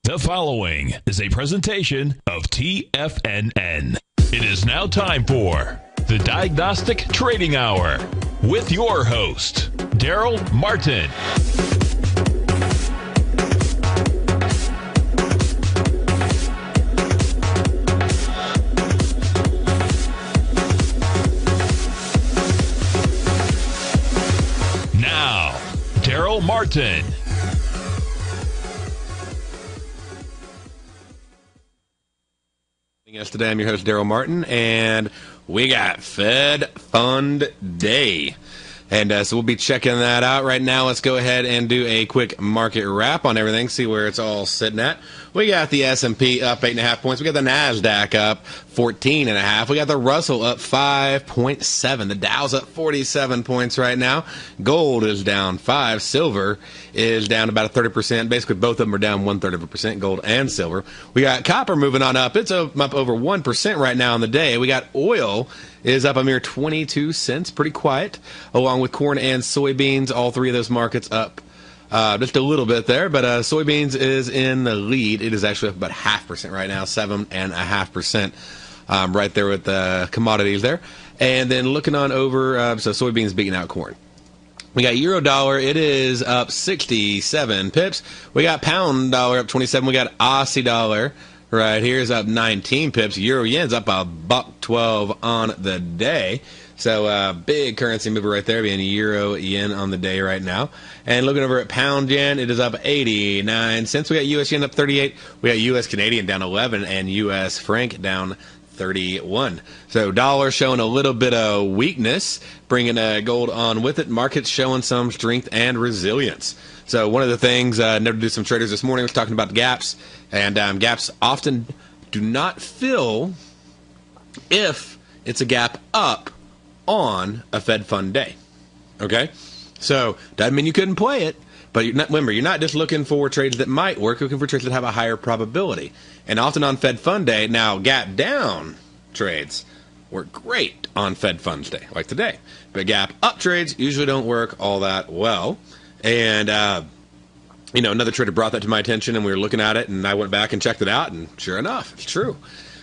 The following is a presentation of TFNN. It is now time for the Diagnostic Trading Hour with your host, Darrell Martin. Now, Darrell Martin. Today, I'm your host, Darrell Martin, and we got Fed Fund Day. And so we'll be checking that out right now. Let's go ahead and do a quick market wrap on everything, see where it's all sitting at. We got the S&P up 8.5 points. We got the Nasdaq up 14.5. We got the Russell up 5.7. The Dow's up 47 points right now. Gold is down 5. Silver is down about 30%. Basically, both of them are down 1/3%, gold and silver. We got copper moving on up. It's up over 1% right now on the day. We got oil is up a mere 22 cents, pretty quiet, along with corn and soybeans. All three of those markets up just a little bit there, but soybeans is in the lead. It is actually up about 0.5% right now, 7.5%, right there with the commodities there. And then looking on over, so soybeans beating out corn. We got euro dollar. It is up 67 pips. We got pound dollar up 27. We got Aussie dollar right here is up 19 pips. Euro yen's up a $1.12 on the day. So big currency mover right there, being euro yen on the day right now. And looking over at pound yen, it is up 89 cents. We got US yen up 38. We got US Canadian down 11, and US franc down 31. So dollar showing a little bit of weakness, bringing gold on with it. Markets showing some strength and resilience. So one of the things I noted to some traders this morning was talking about gaps, and gaps often do not fill if it's a gap up on a Fed Fund Day. Okay? So doesn't mean you couldn't play it, but remember, you're not just looking for trades that might work, you're looking for trades that have a higher probability. And often on Fed Fund Day, now gap down trades work great on Fed Funds Day, like today. But gap up trades usually don't work all that well. And, another trader brought that to my attention, and we were looking at it, and I went back and checked it out, and sure enough, it's true.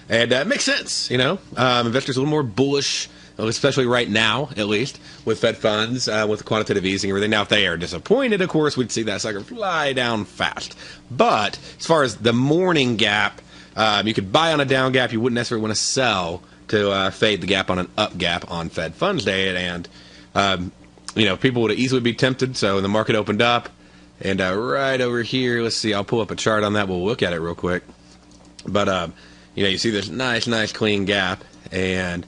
And it makes sense, investors a little more bullish, especially right now, at least, with Fed funds, with quantitative easing and everything. Now, if they are disappointed, of course, we'd see that sucker fly down fast. But as far as the morning gap, you could buy on a down gap. You wouldn't necessarily want to sell to fade the gap on an up gap on Fed funds day. And, people would easily be tempted. So the market opened up. And right over here, let's see, I'll pull up a chart on that. We'll look at it real quick. But, you see this nice clean gap. And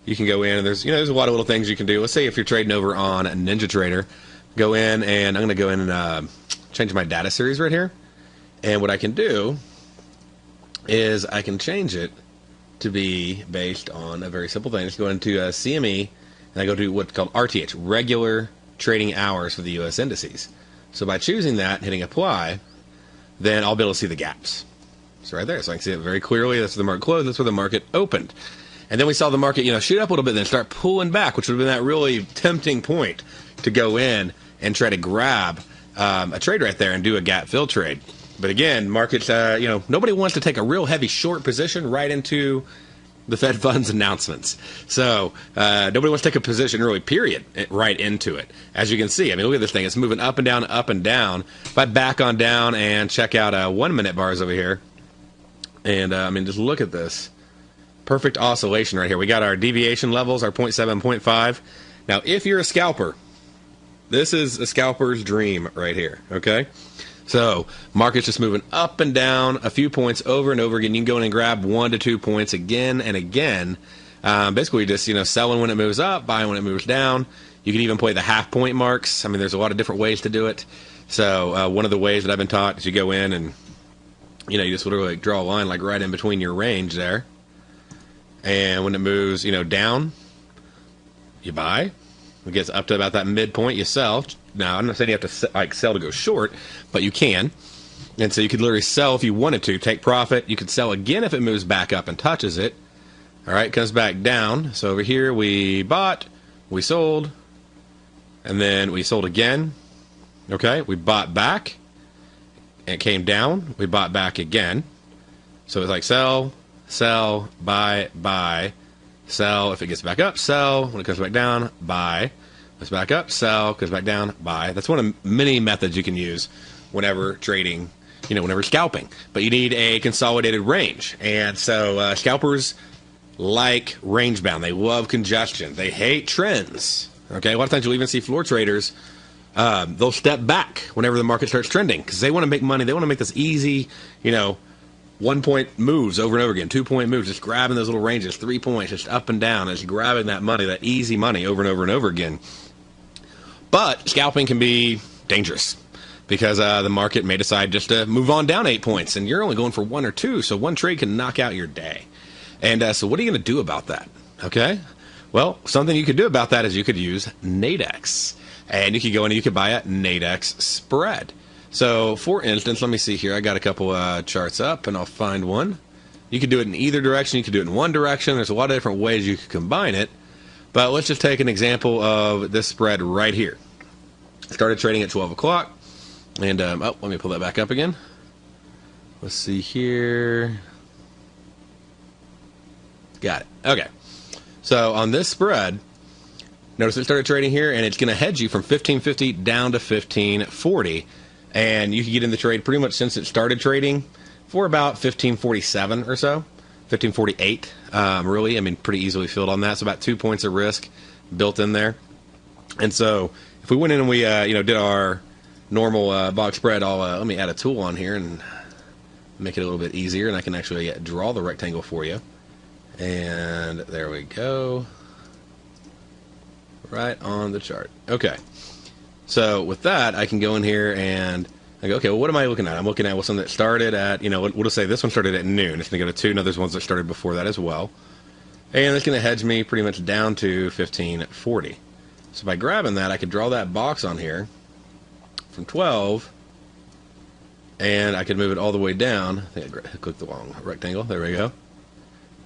you can go in, and there's a lot of little things you can do. Let's say if you're trading over on Ninja Trader, go in, and I'm going to go in and change my data series right here. And what I can do is I can change it to be based on a very simple thing. Just go into CME, and I go to what's called RTH, regular trading hours for the U.S. indices. So by choosing that, hitting apply, then I'll be able to see the gaps. So right there, so I can see it very clearly. That's where the market closed. That's where the market opened. And then we saw the market, shoot up a little bit, then start pulling back, which would have been that really tempting point to go in and try to grab a trade right there and do a gap fill trade. But again, markets, nobody wants to take a real heavy short position right into the Fed funds announcements. So nobody wants to take a position, really, period, right into it. As you can see, look at this thing. It's moving up and down, up and down. If I back on down and check out 1 minute bars over here, and just look at this. Perfect oscillation right here. We got our deviation levels, our 0.7, 0.5. Now, if you're a scalper, this is a scalper's dream right here, okay? So, market's just moving up and down a few points over and over again. You can go in and grab 1 to 2 points again and again. Basically, just, selling when it moves up, buying when it moves down. You can even play the half-point marks. There's a lot of different ways to do it. So, one of the ways that I've been taught is you go in and, you just literally draw a line like right in between your range there. And when it moves, down, you buy. When it gets up to about that midpoint, you sell. Now, I'm not saying you have to sell to go short, but you can. And so you could literally sell if you wanted to, take profit. You could sell again if it moves back up and touches it. All right, comes back down. So over here we bought, we sold, and then we sold again. Okay, we bought back, and it came down, we bought back again. So it's like sell, sell, buy, buy, sell. If it gets back up, sell. When it comes back down, buy. Goes back up, sell. Goes back down, buy. That's one of many methods you can use whenever trading, whenever scalping. But you need a consolidated range. And so scalpers like range bound. They love congestion. They hate trends. Okay, a lot of times you'll even see floor traders, they'll step back whenever the market starts trending because they want to make money. They want to make this easy, 1-point moves over and over again, 2-point moves, just grabbing those little ranges, 3 points, just up and down, just grabbing that money, that easy money over and over and over again. But scalping can be dangerous because the market may decide just to move on down 8 points, and you're only going for 1 or 2, so one trade can knock out your day. And so what are you going to do about that? Okay? Well, something you could do about that is you could use Nadex. And you could go in and you could buy a Nadex spread. So, for instance, let me see here. I got a couple charts up, and I'll find one. You could do it in either direction. You could do it in one direction. There's a lot of different ways you could combine it. But let's just take an example of this spread right here. Started trading at 12 o'clock. And, let me pull that back up again. Let's see here. Got it. Okay. So, on this spread, notice it started trading here, and it's going to hedge you from 1550 down to 1540. And you can get in the trade pretty much since it started trading for about 1547 or so, 1548, really. I mean, pretty easily filled on that. So about 2 points of risk built in there. And so if we went in and we, did our normal box spread, let me add a tool on here and make it a little bit easier, and I can actually draw the rectangle for you. And there we go. Right on the chart. Okay. So with that, I can go in here and I go, okay, well, what am I looking at? I'm looking at something that started at, we'll just say this one started at noon. It's going to go to 2, and there's ones that started before that as well. And it's going to hedge me pretty much down to 1540. So by grabbing that, I could draw that box on here from 12, and I could move it all the way down. I think I clicked the wrong rectangle. There we go.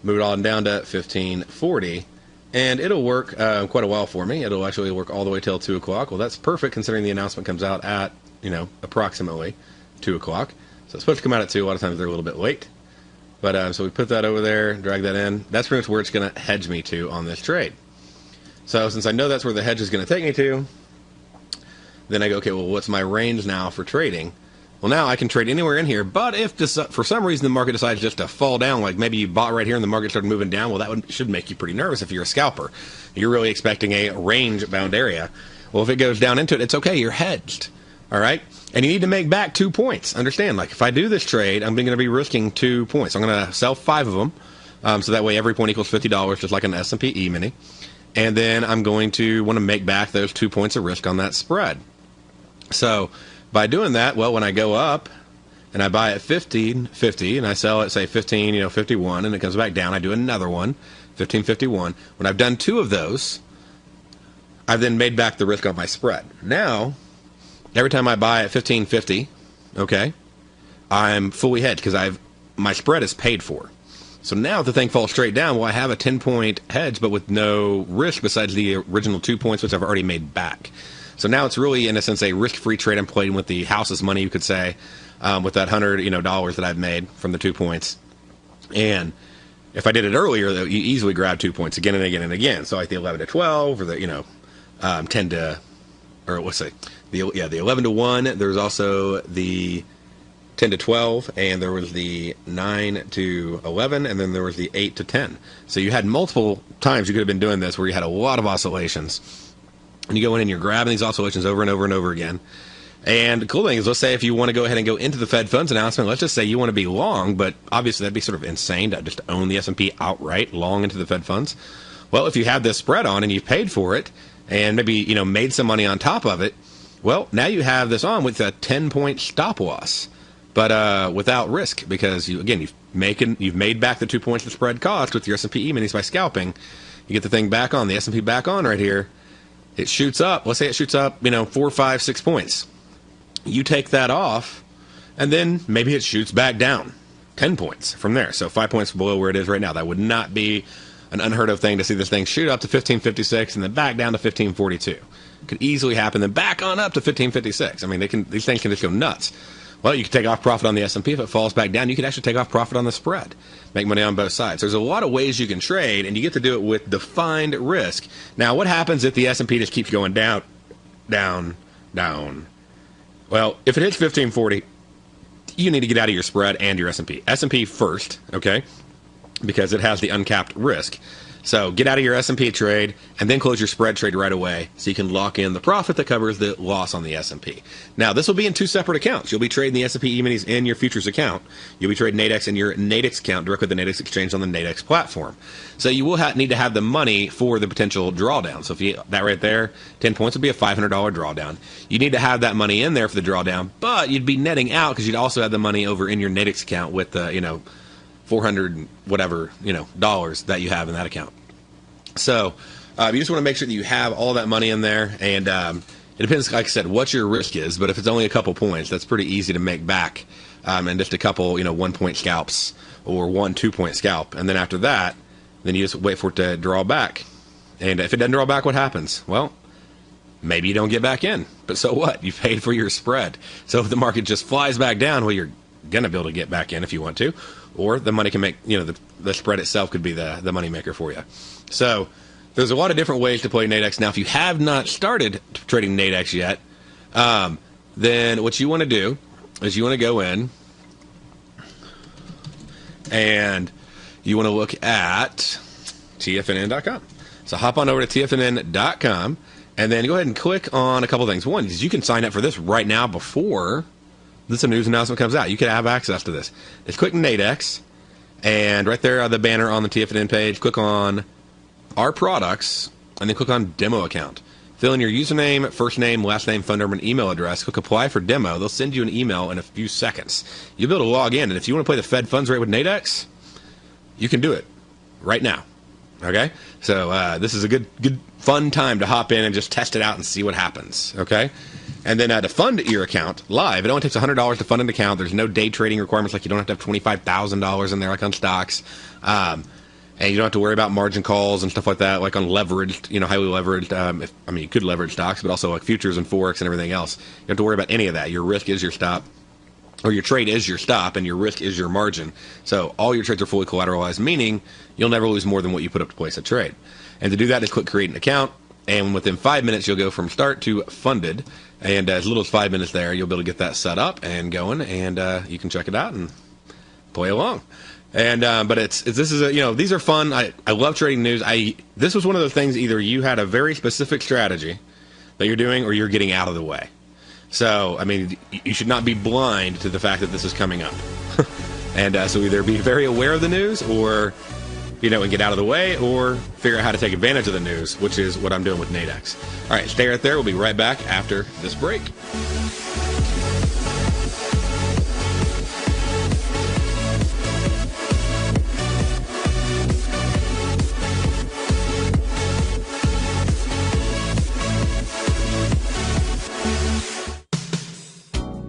Move it all down to 1540. And it'll work quite a while for me. It'll actually work all the way till 2 o'clock. Well, that's perfect considering the announcement comes out at, approximately 2 o'clock. So it's supposed to come out at 2. A lot of times they're a little bit late. But so we put that over there, drag that in. That's pretty much where it's going to hedge me to on this trade. So since I know that's where the hedge is going to take me to, then I go, okay, well, what's my range now for trading? Well, now I can trade anywhere in here, but if for some reason the market decides just to fall down, like maybe you bought right here and the market started moving down, well, that should make you pretty nervous if you're a scalper. You're really expecting a range-bound area. Well, if it goes down into it, it's okay. You're hedged, all right? And you need to make back 2 points. Understand, like if I do this trade, I'm going to be risking 2 points. I'm going to sell 5 of them, so that way every point equals $50, just like an S&P E-mini. And then I'm going to want to make back those 2 points of risk on that spread. So by doing that, well, when I go up and I buy at 15.50 and I sell at, say, 15.51, and it comes back down, I do another one, 15.51. When I've done 2 of those, I've then made back the risk on my spread. Now, every time I buy at 15.50, okay, I'm fully hedged because my spread is paid for. So now if the thing falls straight down, well, I have a 10-point hedge, but with no risk besides the original 2 points, which I've already made back. So now it's really, in a sense, a risk-free trade. I'm playing with the house's money, you could say, with that $100 that I've made from the 2 points. And if I did it earlier, you easily grab 2 points again and again and again. So like the 11 to 12, or the 10 to, or let's say the 11 to 1. There's also the 10 to 12, and there was the 9 to 11, and then there was the 8 to 10. So you had multiple times you could have been doing this where you had a lot of oscillations. And you go in and you're grabbing these oscillations over and over and over again. And the cool thing is, let's say if you want to go ahead and go into the Fed funds announcement, let's just say you want to be long, but obviously that'd be sort of insane to just own the S&P outright, long into the Fed funds. Well, if you have this spread on and you've paid for it, and maybe made some money on top of it, well, now you have this on with a 10-point stop loss, but without risk, because you've made back the 2 points the spread cost with your S&P E-minis by scalping. You get the thing back on, the S&P back on right here. It shoots up. Let's say it shoots up, 4, 5, 6 points. You take that off, and then maybe it shoots back down 10 points from there. So 5 points below where it is right now. That would not be an unheard of thing to see this thing shoot up to 1556 and then back down to 1542. Could easily happen, then back on up to 1556. I mean, these things can just go nuts. Well, you can take off profit on the S&P. If it falls back down, you can actually take off profit on the spread. Make money on both sides. There's a lot of ways you can trade, and you get to do it with defined risk. Now, what happens if the S&P just keeps going down, down, down? Well, if it hits 1540, you need to get out of your spread and your S&P. S&P first, okay, because it has the uncapped risk. So get out of your S&P trade and then close your spread trade right away so you can lock in the profit that covers the loss on the S&P. Now, this will be in two separate accounts. You'll be trading the S&P E-minis in your futures account. You'll be trading Nadex in your Nadex account directly with the Nadex exchange on the Nadex platform. So you will need to have the money for the potential drawdown. So if that right there, 10 points would be a $500 drawdown. You need to have that money in there for the drawdown, but you'd be netting out because you'd also have the money over in your Nadex account with the, 400 whatever, dollars that you have in that account. So you just want to make sure that you have all that money in there, and it depends, like I said, what your risk is, but if it's only a couple points, that's pretty easy to make back, and just a couple, 1-point scalps or 1-2-point scalp, and then after that, then you just wait for it to draw back. And if it doesn't draw back, what happens? Well, maybe you don't get back in, but so what? You paid for your spread. So if the market just flies back down, well, you're going to be able to get back in if you want to, or the money can make, the spread itself could be the money maker for you. So there's a lot of different ways to play Nadex. Now, if you have not started trading Nadex yet, then what you want to do is you want to go in and you want to look at TFNN.com. So hop on over to TFNN.com and then go ahead and click on a couple things. One is you can sign up for this right now before this news announcement comes out. You can have access to this. Just click Nadex, and right there on the banner on the TFNN page, click on Our Products, and then click on Demo Account. Fill in your username, first name, last name, phone number, and email address. Click Apply for Demo. They'll send you an email in a few seconds. You'll be able to log in, and if you want to play the Fed funds rate with Nadex, you can do it right now. Okay? So this is a good, fun time to hop in and just test it out and see what happens. Okay? And then to fund your account live, it only takes $100 to fund an account. There's no day trading requirements, like you don't have to have $25,000 in there like on stocks. And you don't have to worry about margin calls and stuff like that, like on leveraged, highly leveraged. You could leverage stocks, but also like futures and forex and everything else. You don't have to worry about any of that. Your risk is your stop, or your trade is your stop, and your risk is your margin. So all your trades are fully collateralized, meaning you'll never lose more than what you put up to place a trade. And to do that, just click Create an Account. And within 5 minutes, you'll go from start to funded. And as little as 5 minutes there, you'll be able to get that set up and going, and you can check it out and play along. And but these are fun. I love trading news. This was one of those things, either you had a very specific strategy that you're doing, or you're getting out of the way. So you should not be blind to the fact that this is coming up. And so either be very aware of the news, or and get out of the way, or figure out how to take advantage of the news, which is what I'm doing with Nadex. All right, stay right there. We'll be right back after this break.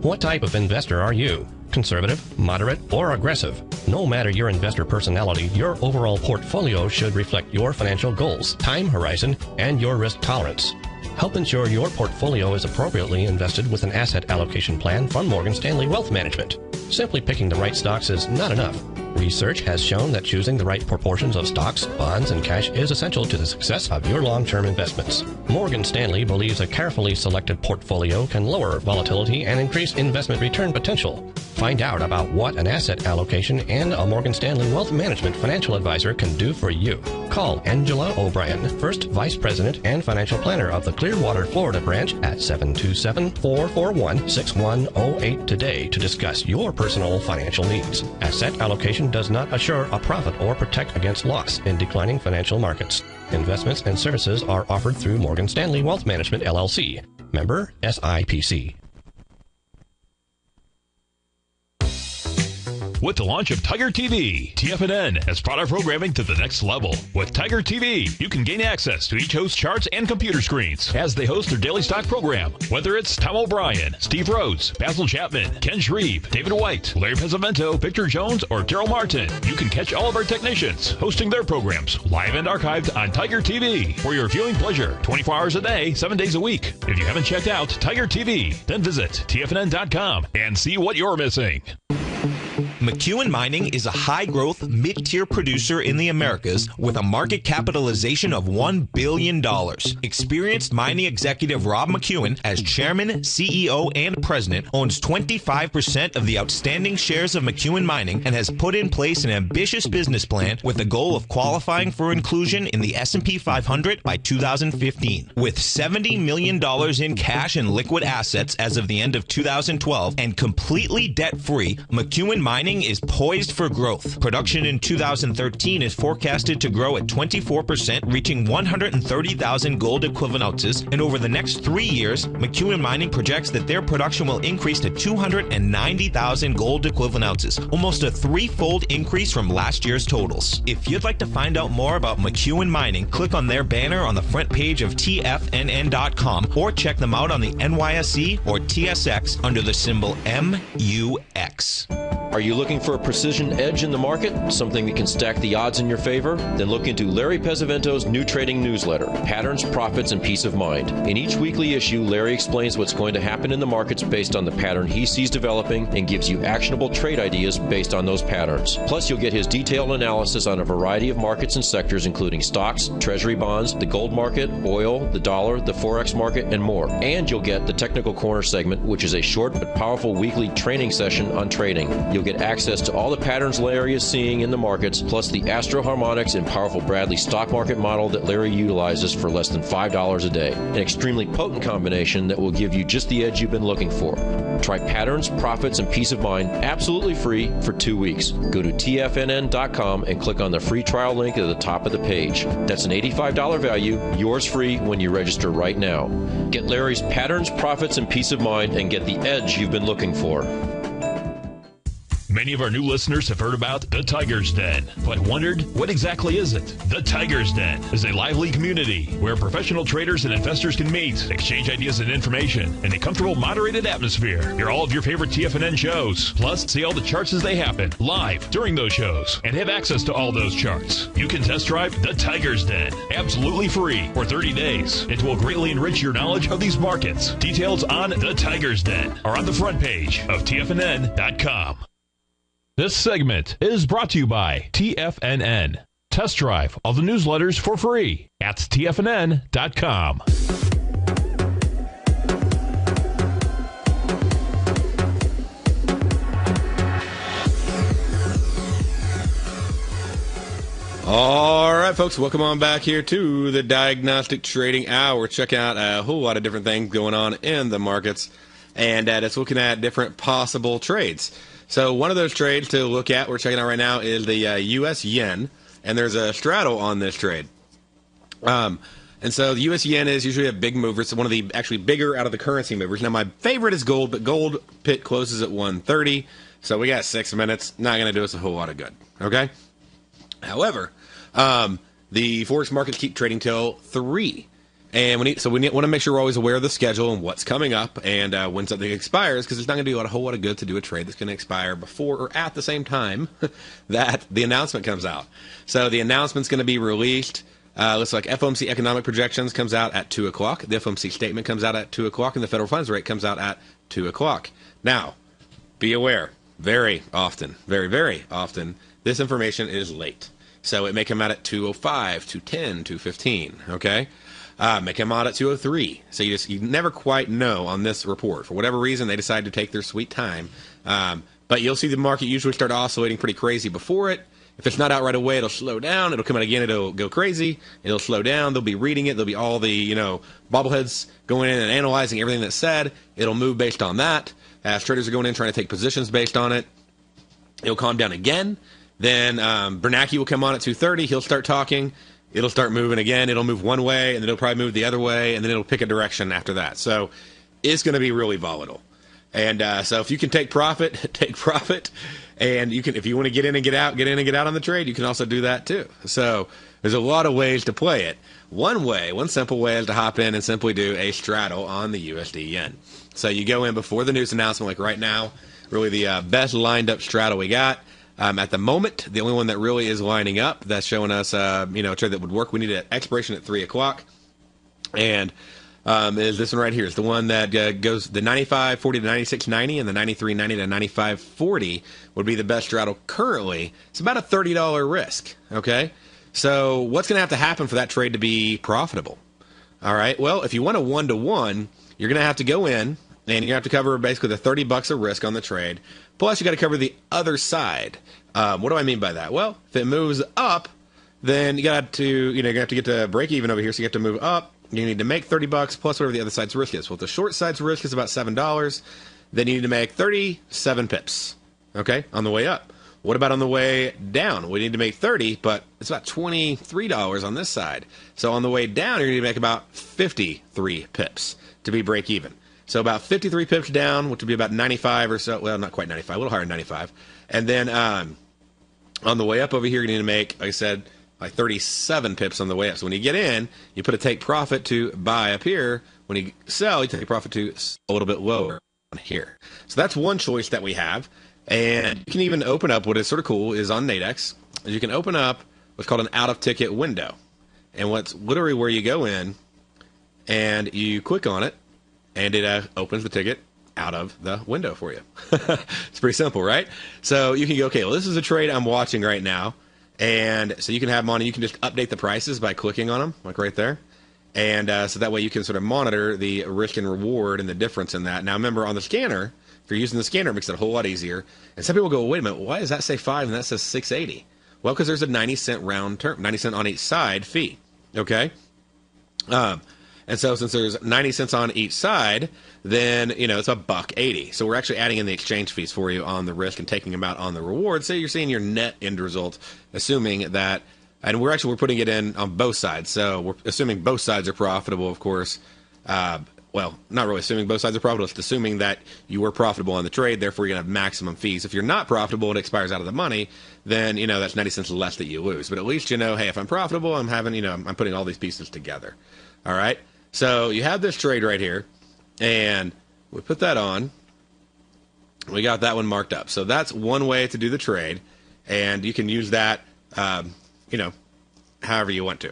What type of investor are you? Conservative, moderate, or aggressive? No matter your investor personality, your overall portfolio should reflect your financial goals, time horizon, and your risk tolerance. Help ensure your portfolio is appropriately invested with an asset allocation plan from Morgan Stanley Wealth Management. Simply picking the right stocks is not enough. Research has shown that choosing the right proportions of stocks, bonds, and cash is essential to the success of your long-term investments. Morgan Stanley believes a carefully selected portfolio can lower volatility and increase investment return potential. Find out about what an asset allocation and a Morgan Stanley Wealth Management financial advisor can do for you. Call Angela O'Brien, First Vice President and Financial Planner of the Clearwater, Florida branch at 727-441-6108 today to discuss your personal financial needs. Asset allocation does not assure a profit or protect against loss in declining financial markets. Investments and services are offered through Morgan Stanley Wealth Management, LLC. Member SIPC. with the launch of Tiger TV. TFNN has brought our programming to the next level. With Tiger TV, you can gain access to each host's charts and computer screens as they host their daily stock program. Whether it's Tom O'Brien, Steve Rhodes, Basil Chapman, Ken Shreve, David White, Larry Pesavento, Victor Jones, or Darrell Martin, you can catch all of our technicians hosting their programs live and archived on Tiger TV for your viewing pleasure 24 hours a day, 7 days a week. If you haven't checked out Tiger TV, then visit TFNN.com and see what you're missing. McEwen Mining is a high-growth, mid-tier producer in the Americas with a market capitalization of $1 billion. Experienced mining executive Rob McEwen, as chairman, CEO, and president, owns 25% of the outstanding shares of McEwen Mining and has put in place an ambitious business plan with the goal of qualifying for inclusion in the S&P 500 by 2015. With $70 million in cash and liquid assets as of the end of 2012 and completely debt-free, McEwen Mining is poised for growth. Production in 2013 is forecasted to grow at 24%, reaching 130,000 gold equivalent ounces, and over the next 3 years, McEwen Mining projects that their production will increase to 290,000 gold equivalent ounces, almost a threefold increase from last year's totals. If you'd like to find out more about McEwen Mining, click on their banner on the front page of TFNN.com or check them out on the NYSE or TSX under the symbol MUX. Are you looking for a precision edge in the market? Something that can stack the odds in your favor? Then look into Larry Pesavento's new trading newsletter, Patterns, Profits, and Peace of Mind. In each weekly issue, Larry explains what's going to happen in the markets based on the pattern he sees developing and gives you actionable trade ideas based on those patterns. Plus, you'll get his detailed analysis on a variety of markets and sectors, including stocks, treasury bonds, the gold market, oil, the dollar, the forex market, and more. And you'll get the Technical Corner segment, which is a short but powerful weekly training session on trading. You'll get access to all the patterns Larry is seeing in the markets, plus the Astro Harmonics and powerful Bradley stock market model that Larry utilizes for less than $5 a day. An extremely potent combination that will give you just the edge you've been looking for. Try Patterns, Profits, and Peace of Mind absolutely free for 2 weeks. Go to TFNN.com and click on the free trial link at the top of the page. That's an $85 value, yours free when you register right now. Get Larry's Patterns, Profits, and Peace of Mind and get the edge you've been looking for. Many of our new listeners have heard about the Tiger's Den, but wondered, what exactly is it? The Tiger's Den is a lively community where professional traders and investors can meet, exchange ideas and information in a comfortable, moderated atmosphere. Hear all of your favorite TFNN shows, plus see all the charts as they happen live during those shows, and have access to all those charts. You can test drive the Tiger's Den absolutely free for 30 days. It will greatly enrich your knowledge of these markets. Details on the Tiger's Den are on the front page of TFNN.com. This segment is brought to you by TFNN. Test drive all the newsletters for free at TFNN.com. All right, folks, welcome on back here to the Diagnostic Trading Hour. We're checking out a whole lot of different things going on in the markets, and it's looking at different possible trades. So one of those trades to look at, we're checking out right now, is the U.S. yen, and there's a straddle on this trade. And so the U.S. yen is usually a big mover. It's one of the actually bigger out of the currency movers. Now, my favorite is gold, but gold pit closes at 130, so we got 6 minutes. Not going to do us a whole lot of good, okay? However, the forex markets keep trading till 3. And we want to make sure we're always aware of the schedule and what's coming up and when something expires, because it's not going to do a whole lot of good to do a trade that's going to expire before or at the same time that the announcement comes out. So the announcement's going to be released. Looks like FOMC economic projections comes out at 2 o'clock. The FOMC statement comes out at 2 o'clock, and the federal funds rate comes out at 2 o'clock. Now, be aware, very often, very, very often, this information is late. So it may come out at 2:05, 2:10, 2:15, okay? May come out at 2:03. So you never quite know on this report. For whatever reason, they decide to take their sweet time. But you'll see the market usually start oscillating pretty crazy before it. If it's not out right away, it'll slow down. It'll come out again. It'll go crazy. It'll slow down. They'll be reading it. There'll be all the, bobbleheads going in and analyzing everything that's said. It'll move based on that. As traders are going in trying to take positions based on it, it'll calm down again. Then Bernanke will come on at 2:30. He'll start talking. It'll start moving again. It'll move one way, and then it'll probably move the other way, and then it'll pick a direction after that. So it's going to be really volatile. And so if you can take profit, take profit. And you can, if you want to get in and get out on the trade, you can also do that too. So there's a lot of ways to play it. One simple way is to hop in and simply do a straddle on the USD yen. So you go in before the news announcement, like right now, really the best lined up straddle we got. At the moment, the only one that really is lining up that's showing us, a trade that would work. We need an expiration at 3 o'clock. And is this one right here. It's the one that goes the 95.40 to 96.90 and the 93.90 to 95.40 would be the best straddle currently. It's about a $30 risk, okay? So what's going to have to happen for that trade to be profitable? All right, well, if you want a 1-to-1, you're going to have to go in, and you have to cover basically the $30 of risk on the trade. Plus, you got to cover the other side. What do I mean by that? Well, if it moves up, then you're going to have to get to break even over here, so you have to move up. You need to make $30 plus whatever the other side's risk is. Well, if the short side's risk is about $7, then you need to make 37 pips, okay, on the way up. What about on the way down? We need to make 30, but it's about $23 on this side. So on the way down, you're going to make about 53 pips to be break even. So about 53 pips down, which would be about 95 or so. Well, not quite 95, a little higher than 95. And then on the way up over here, you're going to make, like I said, like 37 pips on the way up. So when you get in, you put a take profit to buy up here. When you sell, you take profit to a little bit lower on here. So that's one choice that we have. And you can even open up, what is sort of cool is on Nadex, you can open up what's called an out-of-ticket window. And what's literally where you go in and you click on it, and it opens the ticket out of the window for you. It's pretty simple, right? So you can go, okay, well, this is a trade I'm watching right now. And so you can have them on, and you can just update the prices by clicking on them, like right there. And so that way you can sort of monitor the risk and reward and the difference in that. Now, remember, on the scanner, if you're using the scanner, it makes it a whole lot easier. And some people go, wait a minute, why does that say 5 and that says 680? Well, because there's a 90-cent round term, 90 cent on each side fee, okay? And so since there's 90 cents on each side, then, it's $1.80. So we're actually adding in the exchange fees for you on the risk and taking them out on the reward. So you're seeing your net end result, assuming that, and we're putting it in on both sides. So we're assuming both sides are profitable, of course. Well, not really assuming both sides are profitable. It's assuming that you were profitable on the trade, therefore you're going to have maximum fees. If you're not profitable and it expires out of the money, then, that's 90 cents less that you lose. But at least hey, if I'm profitable, I'm having, I'm putting all these pieces together. All right? So you have this trade right here, and we put that on. We got that one marked up. So that's one way to do the trade, and you can use that, however you want to.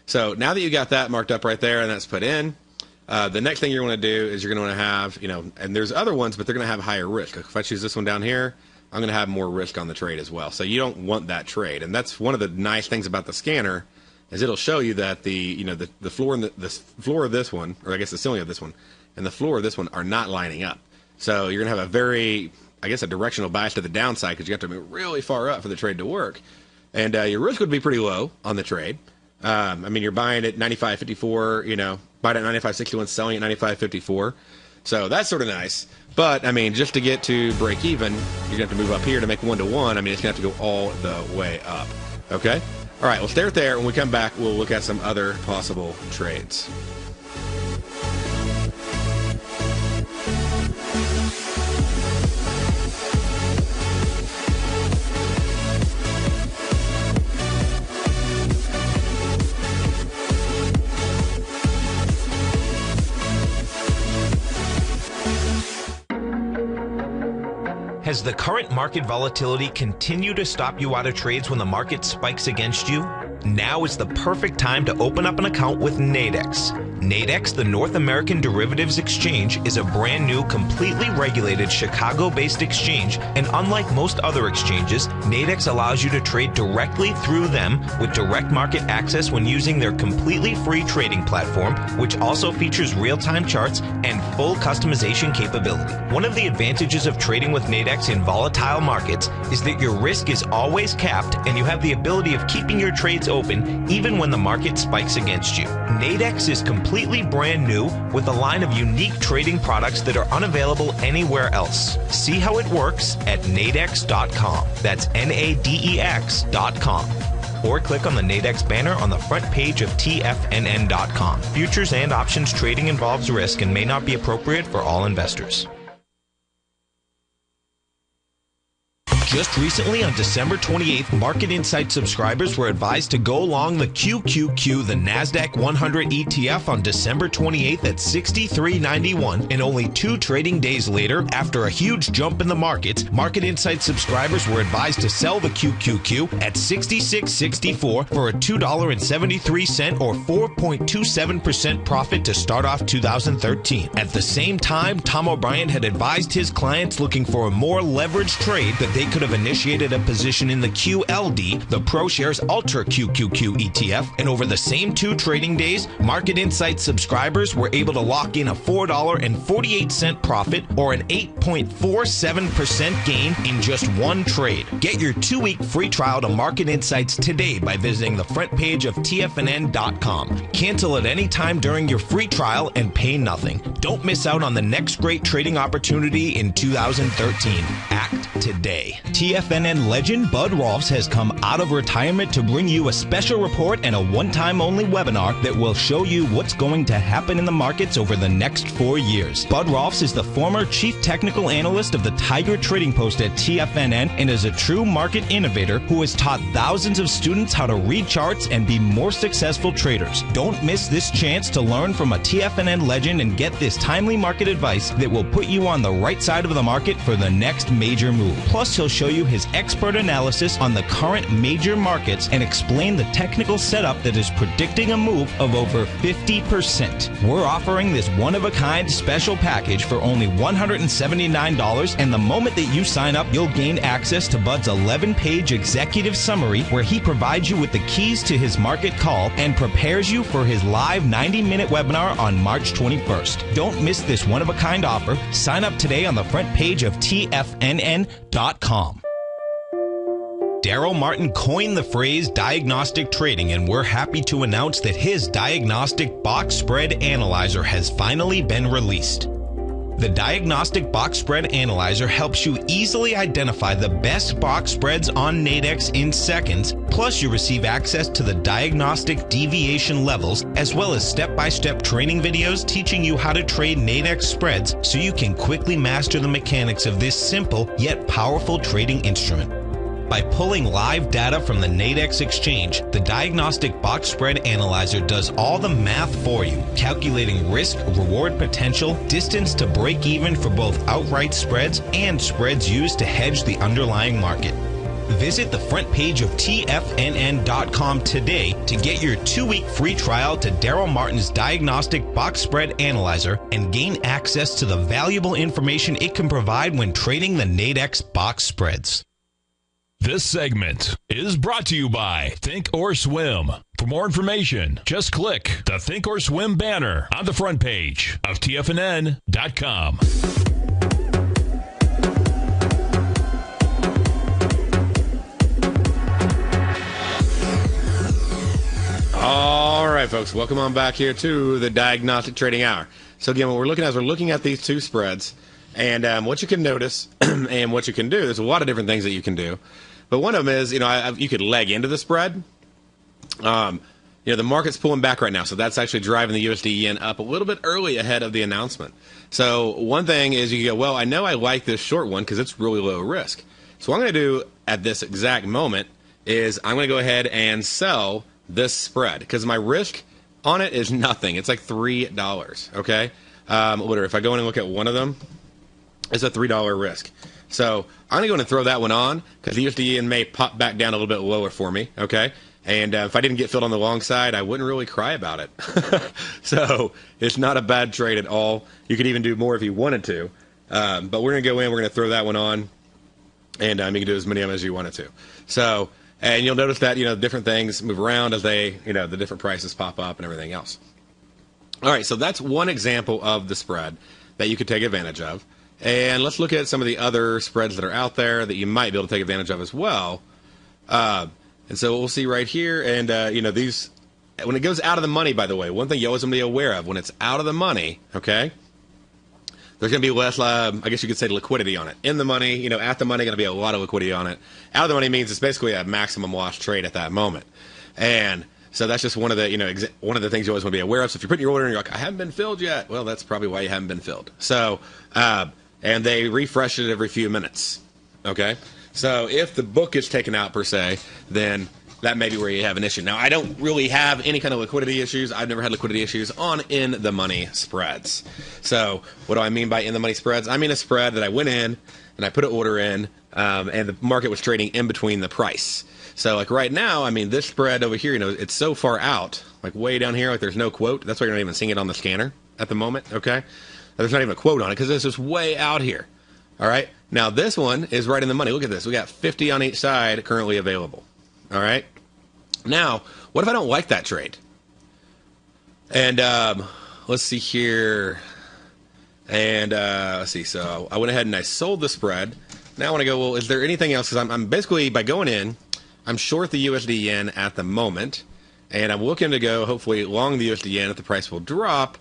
So now that you got that marked up right there and that's put in, the next thing you're going to do is you're going to have, and there's other ones, but they're going to have higher risk. If I choose this one down here, I'm going to have more risk on the trade as well. So you don't want that trade. And that's one of the nice things about the scanner is it'll show you that the floor and the floor of this one, or I guess the ceiling of this one, and the floor of this one are not lining up. So you're going to have a very, a directional bias to the downside because you have to move really far up for the trade to work. And your risk would be pretty low on the trade. You're buying at 95.54, buying at 95.61, selling at 95.54. So that's sort of nice. But, just to get to break even, you're going to have to move up here to make 1-to-1. It's going to have to go all the way up. Okay? All right, we'll stay right there. When we come back, we'll look at some other possible trades. Has the current market volatility continued to stop you out of trades when the market spikes against you? Now is the perfect time to open up an account with Nadex. Nadex, the North American Derivatives Exchange, is a brand new, completely regulated Chicago-based exchange, and unlike most other exchanges, Nadex allows you to trade directly through them with direct market access when using their completely free trading platform, which also features real-time charts and full customization capability. One of the advantages of trading with Nadex in volatile markets is that your risk is always capped and you have the ability of keeping your trades open even when the market spikes against you. Nadex is completely brand new with a line of unique trading products that are unavailable anywhere else. See how it works at nadex.com. That's Nadex.com. Or click on the Nadex banner on the front page of TFNN.com. Futures and options trading involves risk and may not be appropriate for all investors. Just recently, on December 28th, Market Insight subscribers were advised to go long the QQQ, the Nasdaq 100 ETF, on December 28th at $63.91, and only 2 trading days later, after a huge jump in the markets, Market Insight subscribers were advised to sell the QQQ at $66.64 for a $2.73 or 4.27% profit to start off 2013. At the same time, Tom O'Brien had advised his clients looking for a more leveraged trade that they could have initiated a position in the QLD, the ProShares Ultra QQQ ETF, and over the same 2 trading days, Market Insight subscribers were able to lock in a $4.48 profit or an 8.47% gain in just 1 trade. Get your 2-week free trial to Market Insights today by visiting the front page of TFNN.com. Cancel at any time during your free trial and pay nothing. Don't miss out on the next great trading opportunity in 2013. Act today. TFNN legend Bud Rolfs has come out of retirement to bring you a special report and a one-time only webinar that will show you what's going to happen in the markets over the next 4 years. Bud Rolfs is the former chief technical analyst of the Tiger Trading Post at TFNN and is a true market innovator who has taught thousands of students how to read charts and be more successful traders. Don't miss this chance to learn from a TFNN legend and get this timely market advice that will put you on the right side of the market for the next major move. Plus, he'll show you his expert analysis on the current major markets and explain the technical setup that is predicting a move of over 50%. We're offering this one-of-a-kind special package for only $179, and the moment that you sign up, you'll gain access to Bud's 11-page executive summary where he provides you with the keys to his market call and prepares you for his live 90-minute webinar on March 21st. Don't miss this one-of-a-kind offer. Sign up today on the front page of TFNN.com. Darrell Martin coined the phrase diagnostic trading, and we're happy to announce that his Diagnostic Box Spread Analyzer has finally been released. The Diagnostic Box Spread Analyzer helps you easily identify the best box spreads on Nadex in seconds, plus you receive access to the diagnostic deviation levels, as well as step-by-step training videos teaching you how to trade Nadex spreads so you can quickly master the mechanics of this simple yet powerful trading instrument. By pulling live data from the Nadex exchange, the Diagnostic Box Spread Analyzer does all the math for you, calculating risk, reward potential, distance to break even for both outright spreads and spreads used to hedge the underlying market. Visit the front page of TFNN.com today to get your 2-week free trial to Darrell Martin's Diagnostic Box Spread Analyzer and gain access to the valuable information it can provide when trading the Nadex box spreads. This segment is brought to you by Think or Swim. For more information, just click the Think or Swim banner on the front page of TFNN.com. All right, folks, welcome on back here to the Diagnostic Trading Hour. So again, what we're looking at these 2 spreads, and what you can notice and what you can do. There's a lot of different things that you can do. But one of them is, you could leg into the spread. The market's pulling back right now, so that's actually driving the USD yen up a little bit early ahead of the announcement. So one thing is you go, well, I know I like this short one because it's really low risk. So what I'm going to do at this exact moment is I'm going to go ahead and sell this spread because my risk on it is nothing. It's like $3, okay? Literally, if I go in and look at one of them, it's a $3 risk. So I'm going to go in and throw that one on because the USD yen may pop back down a little bit lower for me, okay? And if I didn't get filled on the long side, I wouldn't really cry about it. So it's not a bad trade at all. You could even do more if you wanted to. But we're going to go in, we're going to throw that one on, and you can do as many of them as you wanted to. So, and you'll notice that, different things move around as they, the different prices pop up and everything else. All right, so that's one example of the spread that you could take advantage of. And let's look at some of the other spreads that are out there that you might be able to take advantage of as well. And so we'll see right here. And, these, when it goes out of the money, by the way, one thing you always want to be aware of, when it's out of the money, okay, there's going to be less, I guess you could say, liquidity on it. In the money, at the money, going to be a lot of liquidity on it. Out of the money means it's basically a maximum loss trade at that moment. And so that's just one of the, one of the things you always want to be aware of. So if you're putting your order and you're like, I haven't been filled yet, well, that's probably why you haven't been filled. So, and they refresh it every few minutes, okay? So if the book is taken out per se, then that may be where you have an issue. Now, I don't really have any kind of liquidity issues. I've never had liquidity issues on in-the-money spreads. So what do I mean by in-the-money spreads? I mean a spread that I went in and I put an order in, and the market was trading in between the price. So like right now, I mean, this spread over here, it's so far out, like way down here, like there's no quote. That's why you're not even seeing it on the scanner at the moment, okay? There's not even a quote on it because it's just way out here, all right? Now, this one is right in the money. Look at this. We got 50 on each side currently available. All right. Now, what if I don't like that trade? And let's see here. And let's see. So I went ahead and I sold the spread. Now I want to go, well, is there anything else? Because I'm basically, by going in, I'm short the USD yen at the moment. And I'm looking to go, hopefully, long the USD yen if the price will drop.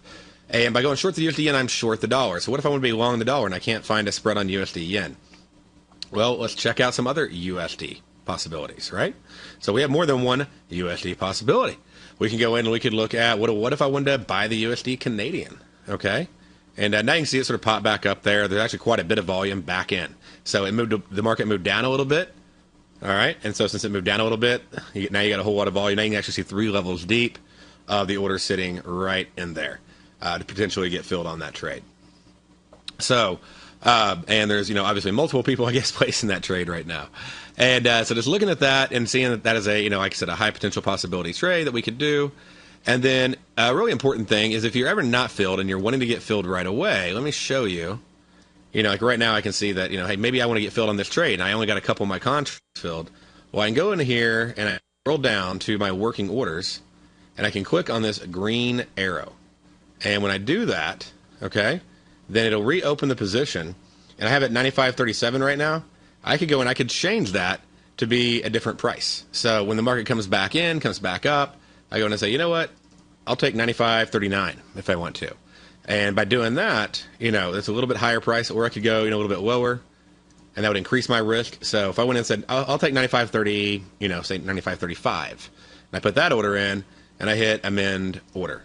And by going short the USD yen, I'm short the dollar. So what if I want to be long the dollar and I can't find a spread on USD yen? Well, let's check out some other USD possibilities, right? So we have more than one USD possibility. We can go in and we could look at what if I wanted to buy the USD Canadian, okay? And now you can see it sort of pop back up there. There's actually quite a bit of volume back in. So the market moved down a little bit, all right? And so since it moved down a little bit, now you got a whole lot of volume. Now you can actually see 3 levels deep of the order sitting right in there to potentially get filled on that trade. So, and there's, obviously multiple people, I guess, placing that trade right now. And so just looking at that and seeing that is a, like I said, a high potential possibility trade that we could do. And then a really important thing is if you're ever not filled and you're wanting to get filled right away, let me show you. Like right now I can see that, hey, maybe I want to get filled on this trade and I only got a couple of my contracts filled. Well, I can go into here and I scroll down to my working orders and I can click on this green arrow. And when I do that, okay, then it'll reopen the position. And I have it 95.37 right now. I could go and I could change that to be a different price. So when the market comes back in, comes back up, I go in and say, you know what? I'll take 95.39 if I want to. And by doing that, it's a little bit higher price, or I could go, a little bit lower, and that would increase my risk. So if I went in and said, I'll take 95.30, say 95.35, and I put that order in, and I hit amend order.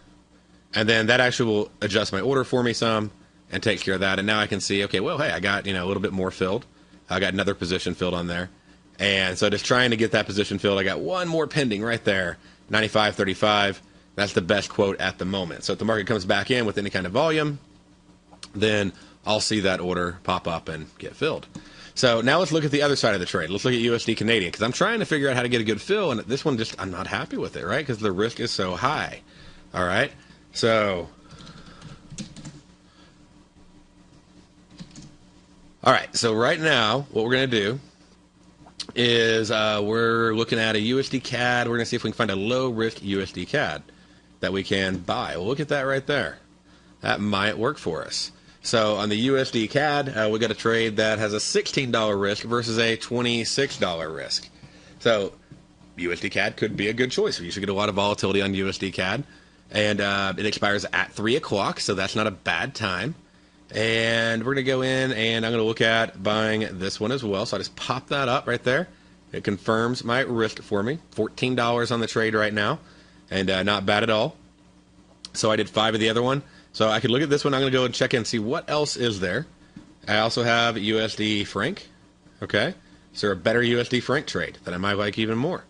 And then that actually will adjust my order for me some and take care of that. And now I can see, okay, well, hey, I got, a little bit more filled. I got another position filled on there. And so just trying to get that position filled, I got one more pending right there, 95.35. That's the best quote at the moment. So if the market comes back in with any kind of volume, then I'll see that order pop up and get filled. So now let's look at the other side of the trade. Let's look at USD Canadian, because I'm trying to figure out how to get a good fill, and this one I'm not happy with it, right? Because the risk is so high. All right? So, all right. So right now, what we're going to do is we're looking at a USD CAD. We're going to see if we can find a low-risk USD CAD that we can buy. Well, look at that right there. That might work for us. So on the USD CAD, we got a trade that has a $16 risk versus a $26 risk. So USD CAD could be a good choice. You should get a lot of volatility on USD CAD. And it expires at 3 o'clock, so that's not a bad time. And we're going to go in, and I'm going to look at buying this one as well. So I just pop that up right there. It confirms my risk for me. $14 on the trade right now, and not bad at all. So I did 5 of the other one. So I could look at this one. I'm going to go and check in and see what else is there. I also have USD franc. Okay. Is there a better USD franc trade that I might like even more?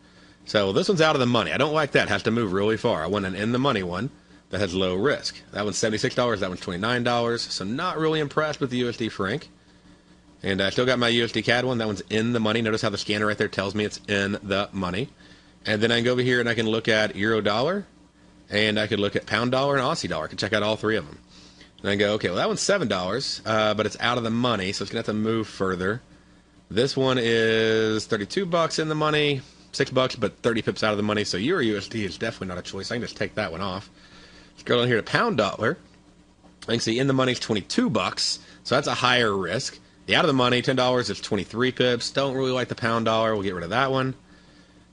So this one's out of the money. I don't like that. It has to move really far. I want an in the money one that has low risk. That one's $76. That one's $29. So not really impressed with the USD franc. And I still got my USD CAD one. That one's in the money. Notice how the scanner right there tells me it's in the money. And then I can go over here and I can look at euro dollar. And I could look at pound dollar and Aussie dollar. I can check out all 3 of them. And I go, okay, well, that one's $7, but it's out of the money, so it's going to have to move further. This one is $32 in the money, $6, but 30 pips out of the money, so Euro USD is definitely not a choice. I can just take that one off. Let's go down here to pound dollar. I can see in the money is $22, so that's a higher risk. The out of the money, $10, is 23 pips. Don't really like the pound dollar. We'll get rid of that one.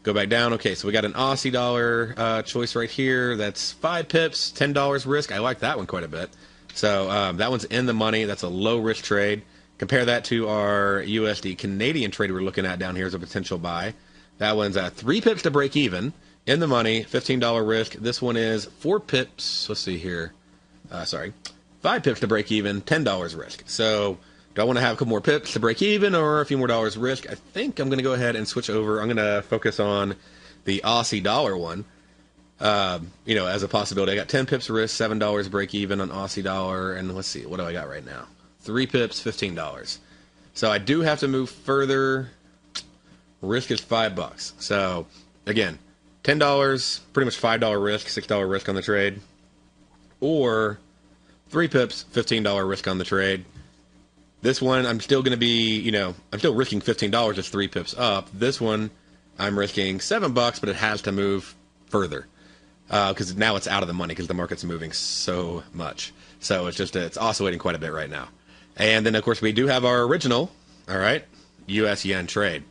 Go back down. Okay, so we got an Aussie dollar choice right here. That's 5 pips, $10 risk. I like that one quite a bit. So that one's in the money. That's a low-risk trade. Compare that to our USD Canadian trade we're looking at down here as a potential buy. That one's 3 pips to break even, in the money, $15 risk. This one is 4 pips. Let's see here. 5 pips to break even, $10 risk. So do I want to have a couple more pips to break even or a few more dollars risk? I think I'm going to go ahead and switch over. I'm going to focus on the Aussie dollar one, as a possibility. I got 10 pips risk, $7 break even on Aussie dollar. And let's see, what do I got right now? 3 pips, $15. So I do have to move further. Risk is $5. So again, $10, pretty much $5 risk, $6 risk on the trade. Or 3 pips, $15 risk on the trade. This one, I'm still going to be, I'm still risking $15. It's 3 pips up. This one, I'm risking $7, but it has to move further because now it's out of the money because the market's moving so much. So it's oscillating quite a bit right now. And then, of course, we do have our original, all right, U.S. yen trade.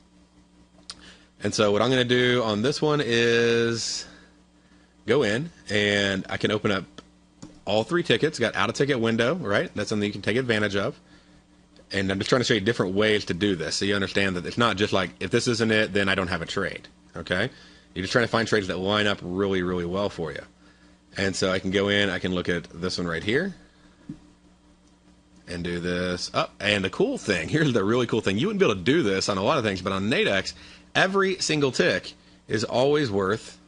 And so what I'm going to do on this one is go in, and I can open up all 3 tickets. Got out-of-ticket window, right? That's something you can take advantage of. And I'm just trying to show you different ways to do this so you understand that it's not just like, if this isn't it, then I don't have a trade, okay? You're just trying to find trades that line up really, really well for you. And so I can go in, I can look at this one right here and do this up. And the cool thing, here's the really cool thing. You wouldn't be able to do this on a lot of things, but on Nadex, every single tick is always worth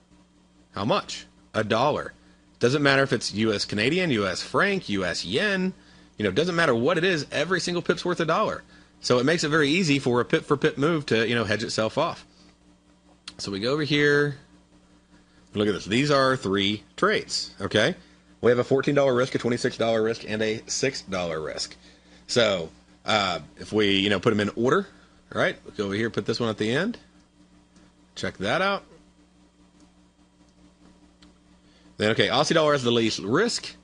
how much? $1. Doesn't matter if it's U.S. Canadian, U.S. franc, U.S. yen. It doesn't matter what it is. Every single pip's worth $1. So it makes it very easy for a pip for pip move to, hedge itself off. So we go over here. Look at this. These are 3 trades, okay? We have a $14 risk, a $26 risk, and a $6 risk. So if we, put them in order, all right, we'll go over here, put this one at the end. Check that out. Then, okay, Aussie dollar has the least risk.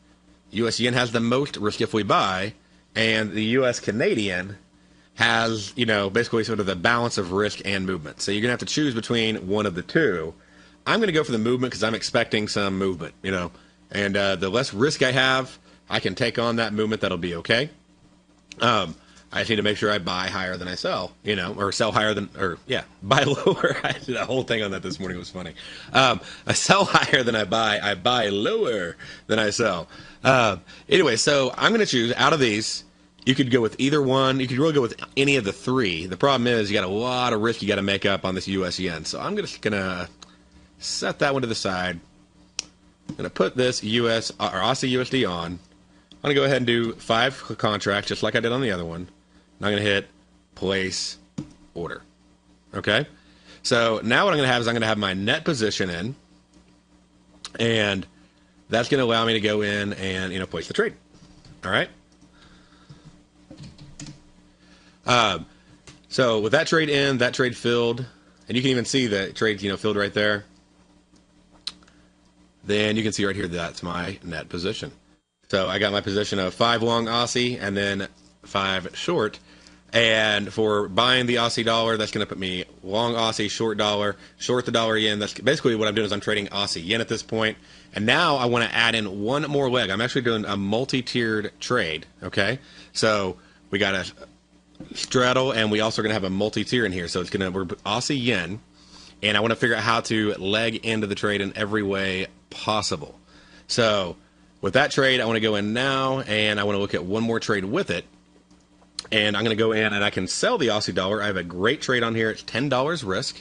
U.S. yen has the most risk if we buy, and the U.S. Canadian has, basically sort of the balance of risk and movement. So you're going to have to choose between one of the two. I'm going to go for the movement because I'm expecting some movement, and the less risk I have, I can take on that movement. That'll be okay. I just need to make sure I buy higher than I sell, or sell higher than, buy lower. I did a whole thing on that this morning. It was funny. I sell higher than I buy lower than I sell. Anyway, so I'm going to choose out of these. You could go with either one. You could really go with any of the 3. The problem is you got a lot of risk you got to make up on this U.S. yen. So I'm just going to set that one to the side. I'm going to put this US or Aussie USD on. I'm going to go ahead and do 5 contracts just like I did on the other one. And I'm going to hit place order. Okay? So now what I'm going to have is I'm going to have my net position in. And that's going to allow me to go in and, place the trade. All right? So with that trade in, that trade filled, and you can even see the trade, filled right there. Then you can see right here that's my net position. So I got my position of 5 long Aussie and then 5 short. And for buying the Aussie dollar, that's going to put me long Aussie, short the dollar yen. That's basically what I'm doing is I'm trading Aussie yen at this point. And now I want to add in one more leg. I'm actually doing a multi-tiered trade, okay? So we got a straddle, and we also are going to have a multi-tier in here. So it's going to, we're Aussie yen, and I want to figure out how to leg into the trade in every way possible. So with that trade, I want to go in now, and I want to look at one more trade with it. And I'm going to go in, and I can sell the Aussie dollar. I have a great trade on here. It's $10 risk,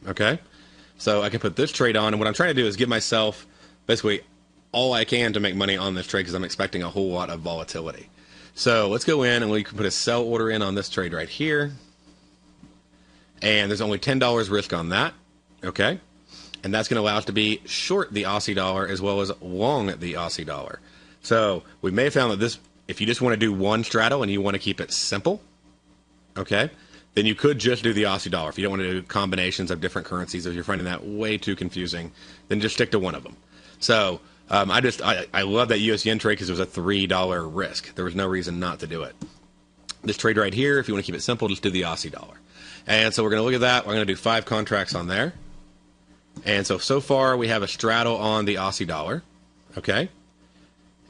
okay? So I can put this trade on, and what I'm trying to do is give myself basically all I can to make money on this trade because I'm expecting a whole lot of volatility. So let's go in, and we can put a sell order in on this trade right here. And there's only $10 risk on that, okay? And that's going to allow us to be short the Aussie dollar as well as long the Aussie dollar. So we may have found that this, if you just want to do one straddle and you want to keep it simple, okay, then you could just do the Aussie dollar. If you don't want to do combinations of different currencies, if you're finding that way too confusing, then just stick to one of them. So I love that US yen trade because it was a $3 risk. There was no reason not to do it. This trade right here, if you want to keep it simple, just do the Aussie dollar. And so we're going to look at that. We're going to do 5 contracts on there. And so far we have a straddle on the Aussie dollar, okay?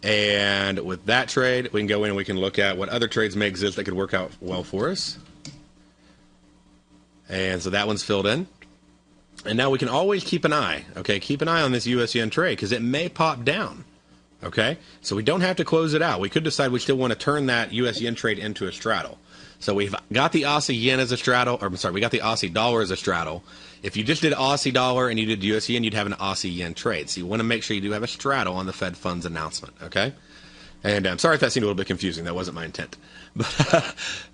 And with that trade, we can go in and we can look at what other trades may exist that could work out well for us. And so that one's filled in. And now we can always keep an eye, okay? Keep an eye on this US yen trade because it may pop down. Okay, so we don't have to close it out. We could decide we still want to turn that US yen trade into a straddle. So we've got the Aussie yen as a straddle, or I'm sorry, we got the Aussie dollar as a straddle. If you just did Aussie dollar and you did US yen, you'd have an Aussie yen trade. So you want to make sure you do have a straddle on the Fed funds announcement, okay? And I'm sorry if that seemed a little bit confusing. That wasn't my intent.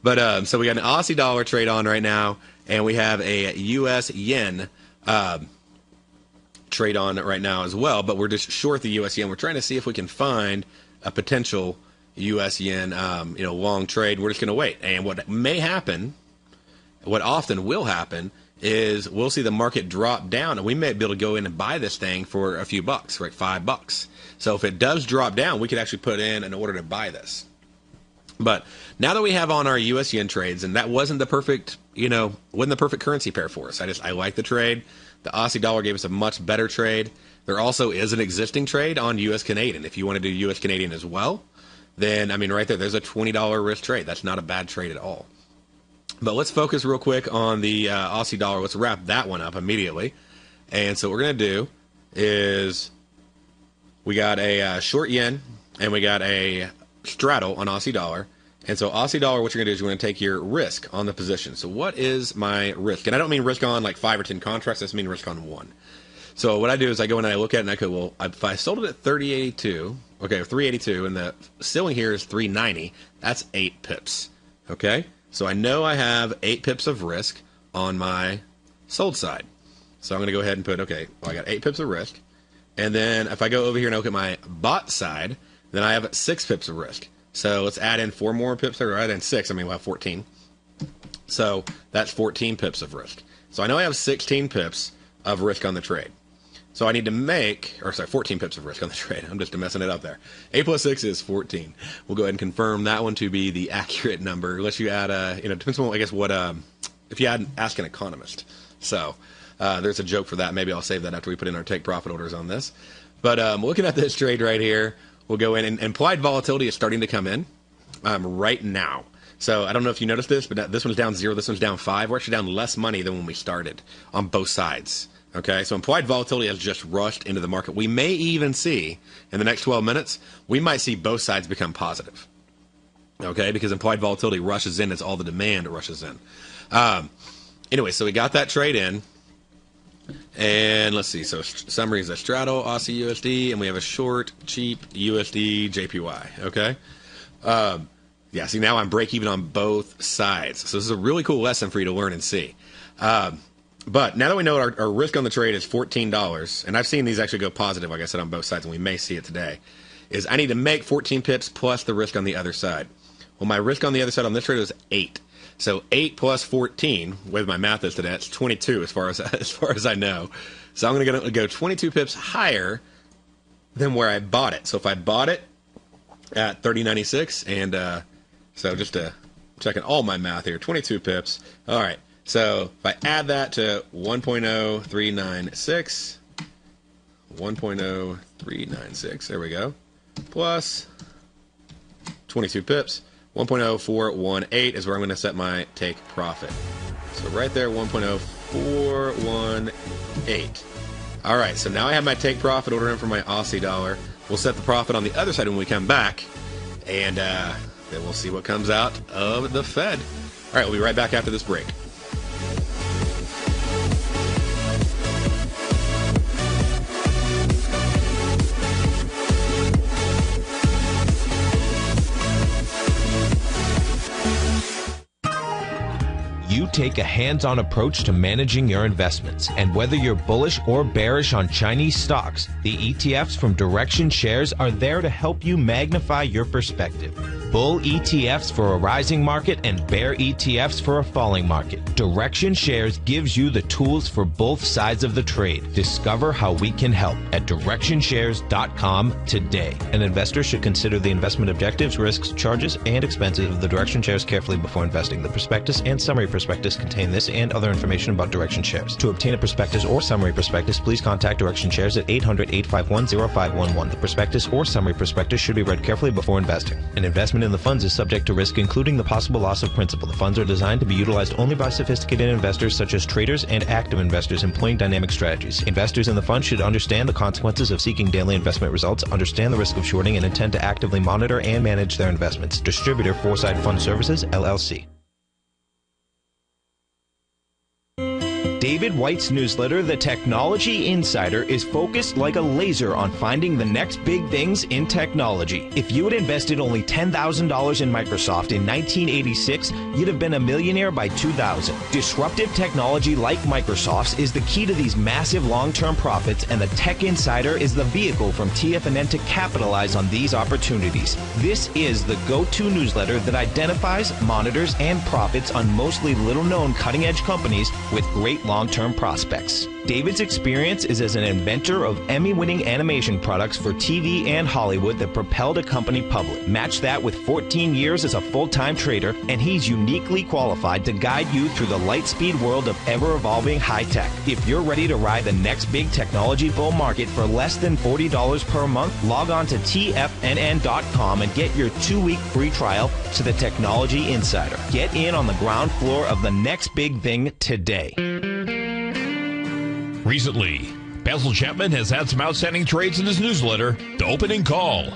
But so we got an Aussie dollar trade on right now, and we have a US yen trade on right now as well, but we're just short the US yen. We're trying to see if we can find a potential US yen long trade. We're just going to wait. And what may happen, what often will happen, is we'll see the market drop down, and we may be able to go in and buy this thing for a few bucks, right? $5. So if it does drop down, we could actually put in an order to buy this. But now that we have on our US yen trades, and that wasn't the perfect currency pair for us. I like the trade. The Aussie dollar gave us a much better trade. There also is an existing trade on US Canadian. If you want to do US Canadian as well, then, right there's a $20 risk trade. That's not a bad trade at all. But let's focus real quick on the Aussie dollar. Let's wrap that one up immediately. And so what we're going to do is we got a short yen and we got a straddle on Aussie dollar. And so Aussie dollar, what you're going to do is you're going to take your risk on the position. So what is my risk? And I don't mean risk on like 5 or 10 contracts. I just mean risk on one. So what I do is I go in and I look at it and I go, well, if I sold it at 30.82, okay, or 3.82, and the ceiling here is 3.90, that's 8 pips. Okay? So I know I have 8 pips of risk on my sold side. So I'm going to go ahead and put, okay, well, I got 8 pips of risk. And then if I go over here and look at my bought side, then I have 6 pips of risk. So let's add in 4 more pips, or add in 6. We'll have 14. So that's 14 pips of risk. So I know I have 16 pips of risk on the trade. So I need to make, 14 pips of risk on the trade. I'm just messing it up there. 8 plus 6 is 14. We'll go ahead and confirm that one to be the accurate number, unless you add, depends on, I guess, what, if you ask an economist. So there's a joke for that. Maybe I'll save that after we put in our take profit orders on this. But looking at this trade right here, we'll go in, and implied volatility is starting to come in right now. So I don't know if you noticed this, but this one's down 0, this one's down 5. We're actually down less money than when we started on both sides. Okay, so implied volatility has just rushed into the market. We may even see, in the next 12 minutes, we might see both sides become positive. Okay, because implied volatility rushes in as all the demand rushes in. Anyway, so we got that trade in. And let's see, so summary is a straddle Aussie USD, and we have a short, cheap USD JPY, okay? Yeah, see, now I'm break even on both sides. So this is a really cool lesson for you to learn and see. But now that we know our risk on the trade is $14, and I've seen these actually go positive, like I said, on both sides, and we may see it today, is I need to make 14 pips plus the risk on the other side. Well, my risk on the other side on this trade was 8. So 8 plus 14, with my math is today, that's 22 as far as I know. So I'm going to go 22 pips higher than where I bought it. So if I bought it at 30.96, and so just checking all my math here, 22 pips. All right. So if I add that to 1.0396, 1.0396, there we go, plus 22 pips. 1.0418 is where I'm going to set my take profit. So right there, 1.0418. All right, so now I have my take profit order in for my Aussie dollar. We'll set the profit on the other side when we come back, and then we'll see what comes out of the Fed. All right, we'll be right back after this break. You take a hands-on approach to managing your investments, and whether you're bullish or bearish on Chinese stocks, the ETFs from Direction Shares are there to help you magnify your perspective. Bull ETFs for a rising market and bear ETFs for a falling market. Direction Shares gives you the tools for both sides of the trade. Discover how we can help at DirectionShares.com today. An investor should consider the investment objectives, risks, charges, and expenses of the Direction Shares carefully before investing. The prospectus and summary prospectus contain this and other information about Direction Shares. To obtain a prospectus or summary prospectus, please contact Direction Shares at 800-851-0511. The prospectus or summary prospectus should be read carefully before investing. An investment investment in the funds is subject to risk, including the possible loss of principal. The funds are designed to be utilized only by sophisticated investors such as traders and active investors employing dynamic strategies. Investors in the fund should understand the consequences of seeking daily investment results, understand the risk of shorting, and intend to actively monitor and manage their investments. Distributor Foresight Fund Services, LLC. David White's newsletter, The Technology Insider, is focused like a laser on finding the next big things in technology. If you had invested only $10,000 in Microsoft in 1986, you'd have been a millionaire by 2000. Disruptive technology like Microsoft's is the key to these massive long-term profits, and the Tech Insider is the vehicle from TFNN to capitalize on these opportunities. This is the go-to newsletter that identifies, monitors, and profits on mostly little-known cutting-edge companies with great long-term prospects. David's experience is as an inventor of Emmy-winning animation products for TV and Hollywood that propelled a company public. Match that with 14 years as a full-time trader, and he's uniquely qualified to guide you through the light-speed world of ever-evolving high-tech. If you're ready to ride the next big technology bull market for less than $40 per month, log on to TFNN.com and get your 2-week free trial to the Technology Insider. Get in on the ground floor of the next big thing today. Recently, Basil Chapman has had some outstanding trades in his newsletter, The Opening Call.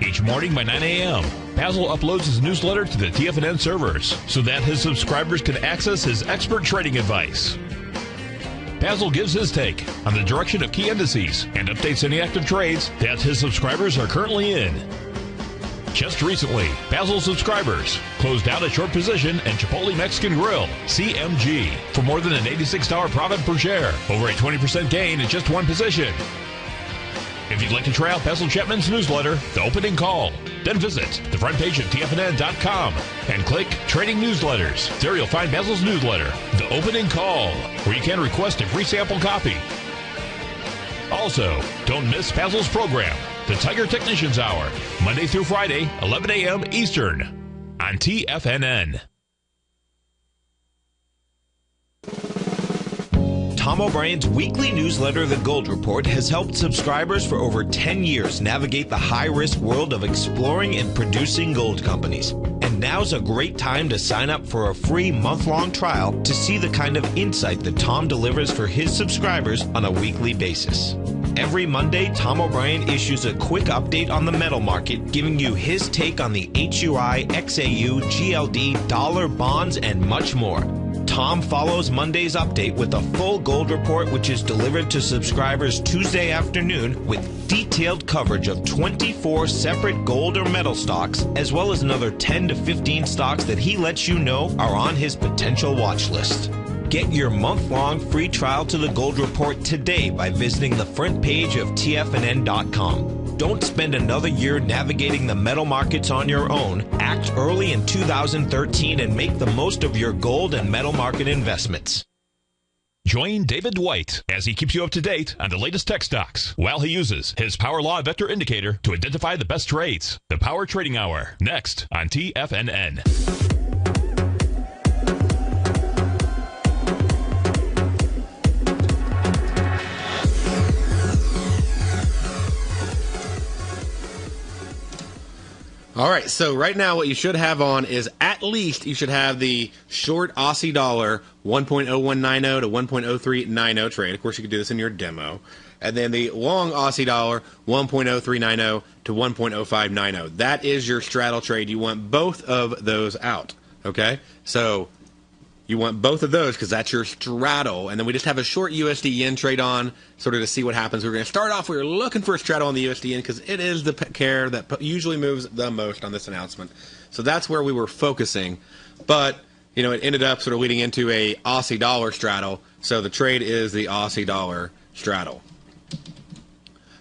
Each morning by 9 a.m., Basil uploads his newsletter to the TFNN servers so that his subscribers can access his expert trading advice. Basil gives his take on the direction of key indices and updates any active trades that his subscribers are currently in. Just recently, Basil subscribers closed out a short position in Chipotle Mexican Grill, CMG, for more than an $86 profit per share, over a 20% gain in just one position. If you'd like to try out Basil Chapman's newsletter, The Opening Call, then visit the front page of TFNN.com and click Trading Newsletters. There you'll find Basil's newsletter, The Opening Call, where you can request a free sample copy. Also, don't miss Basil's program, The Tiger Technicians Hour, Monday through Friday, 11 a.m. Eastern, on TFNN. Tom O'Brien's weekly newsletter, The Gold Report, has helped subscribers for over 10 years navigate the high-risk world of exploring and producing gold companies. And now's a great time to sign up for a free month-long trial to see the kind of insight that Tom delivers for his subscribers on a weekly basis. Every Monday, Tom O'Brien issues a quick update on the metal market, giving you his take on the HUI, XAU, GLD, dollar, bonds, and much more. Tom follows Monday's update with a full gold report, which is delivered to subscribers Tuesday afternoon with detailed coverage of 24 separate gold or metal stocks, as well as another 10 to 15 stocks that he lets you know are on his potential watch list. Get your month-long free trial to the Gold Report today by visiting the front page of TFNN.com. Don't spend another year navigating the metal markets on your own. Act early in 2013 and make the most of your gold and metal market investments. Join David White as he keeps you up to date on the latest tech stocks while he uses his Power Law Vector Indicator to identify the best trades. The Power Trading Hour, next on TFNN. All right, so right now what you should have on is at least you should have the short Aussie dollar 1.0190 to 1.0390 trade. Of course, you could do this in your demo. And then the long Aussie dollar 1.0390 to 1.0590. That is your straddle trade. You want both of those out, okay? So you want both of those because that's your straddle. And then we just have a short USD yen trade on sort of to see what happens. We're going to start off, we're looking for a straddle on the USD yen because it is the pair that usually moves the most on this announcement. So that's where we were focusing. But, you know, it ended up sort of leading into a Aussie dollar straddle. So the trade is the Aussie dollar straddle.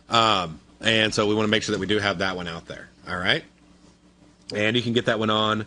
And so we want to make sure that we do have that one out there. All right. And you can get that one on.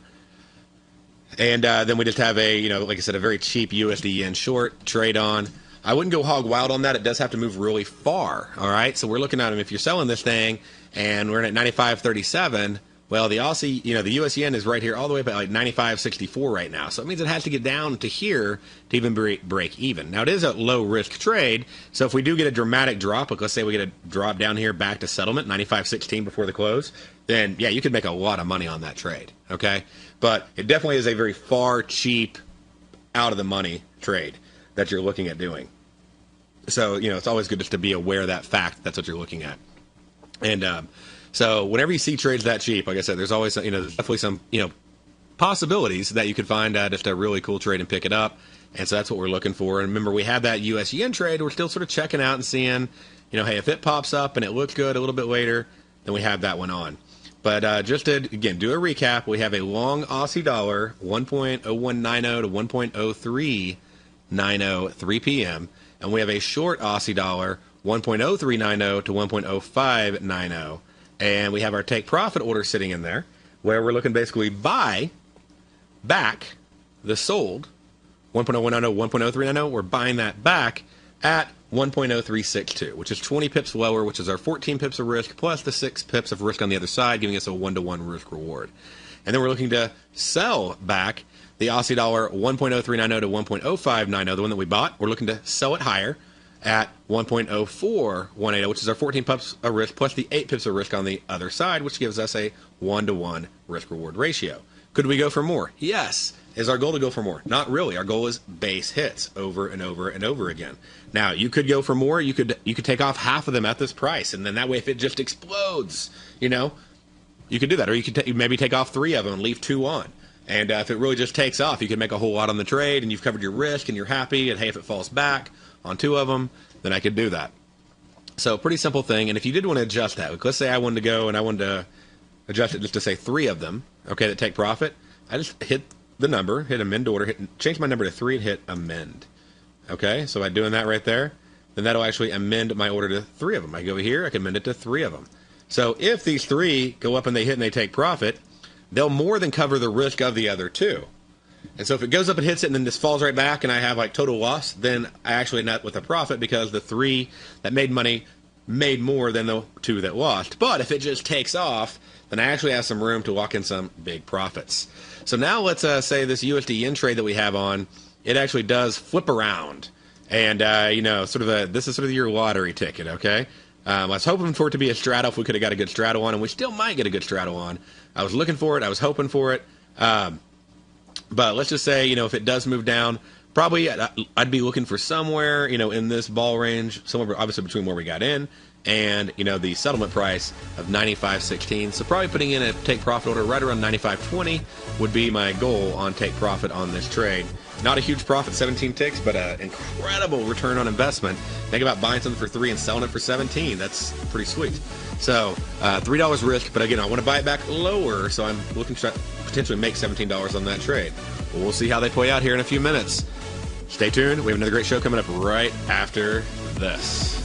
And then we just have a, you know, like I said, a very cheap USD yen short trade on. I wouldn't go hog wild on that. It does have to move really far. All right. So we're looking at them. If you're selling this thing and we're in at 95.37, Well, the Aussie, the US yen is right here all the way up at like 95.64 right now. So it means it has to get down to here to even break even. Now, it is a low-risk trade, so if we do get a dramatic drop, like let's say we get a drop down here back to settlement, 95.16 before the close, then, yeah, you could make a lot of money on that trade, okay? But it definitely is a very far, cheap, out-of-the-money trade that you're looking at doing. So, it's always good just to be aware of that fact. That's what you're looking at. And so whenever you see trades that cheap, like I said, there's always, there's definitely some, possibilities that you could find just a really cool trade and pick it up. And so that's what we're looking for. And remember, we have that US yen trade. We're still sort of checking out and seeing, hey, if it pops up and it looks good a little bit later, then we have that one on. But just to, again, do a recap, we have a long Aussie dollar, 1.0190 to 1.0390, 3 p.m., and we have a short Aussie dollar, 1.0390 to 1.0590. And we have our take profit order sitting in there, where we're looking basically buy back the sold 1.0190, 1.0390. We're buying that back at 1.0362, which is 20 pips lower, which is our 14 pips of risk plus the 6 pips of risk on the other side, giving us a 1-to-1 risk reward. And then we're looking to sell back the Aussie dollar 1.0390 to 1.0590, the one that we bought. We're looking to sell it higher at 1.0418, which is our 14 pips of risk plus the 8 pips of risk on the other side, which gives us a 1-to-1 risk-reward ratio. Could we go for more? Yes. Is our goal to go for more? Not really. Our goal is base hits over and over and over again. Now, you could go for more. You could take off half of them at this price, and then that way if it just explodes, you could do that. Or you could maybe take off 3 of them and leave 2 on. And if it really just takes off, you can make a whole lot on the trade, and you've covered your risk, and you're happy, and hey, if it falls back on 2 of them, then I could do that. So pretty simple thing. And if you did want to adjust that, like let's say I wanted to go and I wanted to adjust it just to say 3 of them, okay, that take profit, I just hit the number, hit amend order, change my number to 3 and hit amend. Okay, so by doing that right there, then that'll actually amend my order to 3 of them. I go over here, I can amend it to 3 of them. So if these 3 go up and they hit and they take profit, they'll more than cover the risk of the other 2. And so if it goes up and hits it and then this falls right back and I have like total loss, then I actually net with a profit because the 3 that made money made more than the 2 that lost. But if it just takes off, then I actually have some room to lock in some big profits. So now let's say this USD yen trade that we have on, it actually does flip around. And, this is sort of your lottery ticket, okay? I was hoping for it to be a straddle if we could have got a good straddle on, and we still might get a good straddle on. I was looking for it. I was hoping for it. But let's just say, if it does move down, probably I'd be looking for somewhere, in this ball range, somewhere obviously between where we got in and, the settlement price of 95.16. So probably putting in a take profit order right around 95.20 would be my goal on take profit on this trade. Not a huge profit, 17 ticks, but an incredible return on investment. Think about buying something for 3 and selling it for 17. That's pretty sweet. So $3 risk, but again, I want to buy it back lower, so I'm looking to potentially make $17 on that trade. Well, we'll see how they play out here in a few minutes. Stay tuned. We have another great show coming up right after this.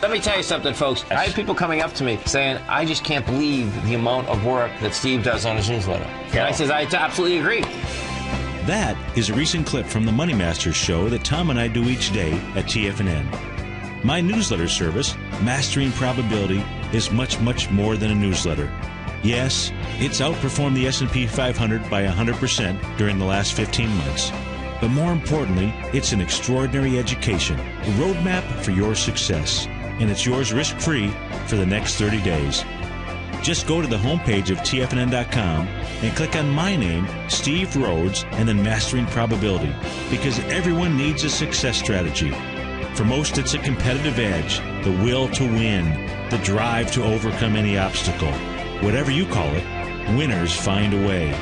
Let me tell you something, folks. I have people coming up to me saying, I just can't believe the amount of work that Steve does on his newsletter. And I says, I absolutely agree. That is a recent clip from the Money Masters show that Tom and I do each day at TFNN. My newsletter service, Mastering Probability, is much, much more than a newsletter. Yes, it's outperformed the S&P 500 by 100% during the last 15 months. But more importantly, it's an extraordinary education, a roadmap for your success. And it's yours risk-free for the next 30 days. Just go to the homepage of TFNN.com and click on my name, Steve Rhodes, and then Mastering Probability, because everyone needs a success strategy. For most, it's a competitive edge, the will to win, the drive to overcome any obstacle. Whatever you call it, winners find a way.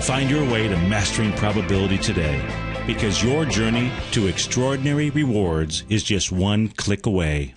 Find your way to Mastering Probability today, because your journey to extraordinary rewards is just one click away.